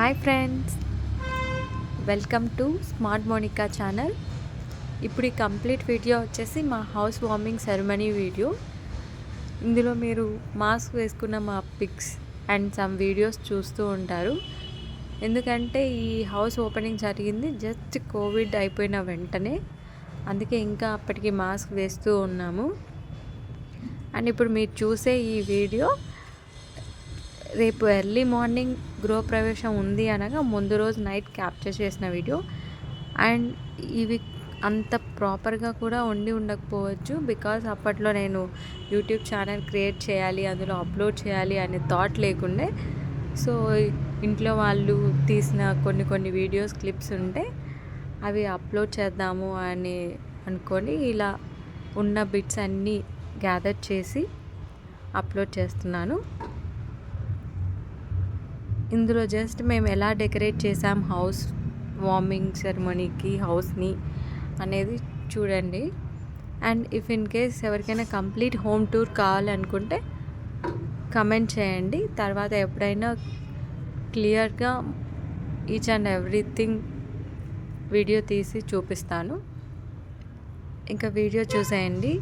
Hi friends, welcome to Smart Monika channel. ఇప్పుడు ఈ complete video వచ్చేసి మా హౌస్ వార్మింగ్ సెరమనీ వీడియో. ఇందులో మీరు మాస్క్ వేసుకున్న మా పిక్స్ అండ్ సమ్ వీడియోస్ చూస్తూ ఉంటారు. ఎందుకంటే ఈ హౌస్ ఓపెనింగ్ జరిగింది జస్ట్ కోవిడ్ అయిపోయిన వెంటనే, అందుకే ఇంకా అప్పటికి మాస్క్ వేస్తూ ఉన్నాము. అండ్ ఇప్పుడు మీరు చూసే ఈ వీడియో రేపు ఎర్లీ మార్నింగ్ గృహప్రవేశం ఉంది అనగా ముందు రోజు నైట్ క్యాప్చర్ చేసిన వీడియో. అండ్ ఇవి అంత ప్రాపర్గా కూడా ఉండకపోవచ్చు, బికాజ్ అప్పట్లో నేను యూట్యూబ్ ఛానల్ క్రియేట్ చేయాలి, అందులో అప్లోడ్ చేయాలి అనే థాట్ లేకుండే. సో ఇంట్లో వాళ్ళు తీసిన కొన్ని వీడియోస్ క్లిప్స్ ఉంటే అవి అప్లోడ్ చేద్దాము అని అనుకొని ఇలా ఉన్న బిట్స్ అన్నీ గ్యాదర్ చేసి అప్లోడ్ చేస్తున్నాను. ఇందులో జస్ట్ మేము ఎలా డెకరేట్ చేసాం హౌస్ వార్మింగ్ సెరమనీకి హౌస్ని అనేది చూడండి. అండ్ ఇఫ్ ఇన్ కేస్ ఎవరికైనా కంప్లీట్ హోమ్ టూర్ కావాలనుకుంటే కమెంట్ చేయండి. తర్వాత ఎప్పుడైనా క్లియర్గా ఈచ్ అండ్ ఎవ్రీథింగ్ వీడియో తీసి చూపిస్తాను. ఇంకా వీడియో చూసేయండి.